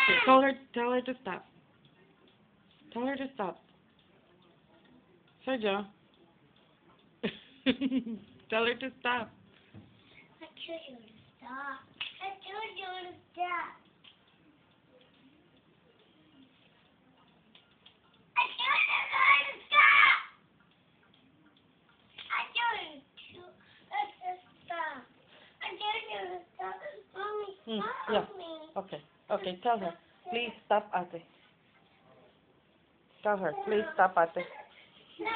Okay, tell her to stop. Tell her to stop. Sergio. Tell her to stop. I told you to stop. I told you to stop. I told you to stop. I told you to stop. I told you to stop. Mommy, Yeah. stop me. Okay. Okay, tell her. Please stop, ate. Tell her. Please stop, ate. Stop.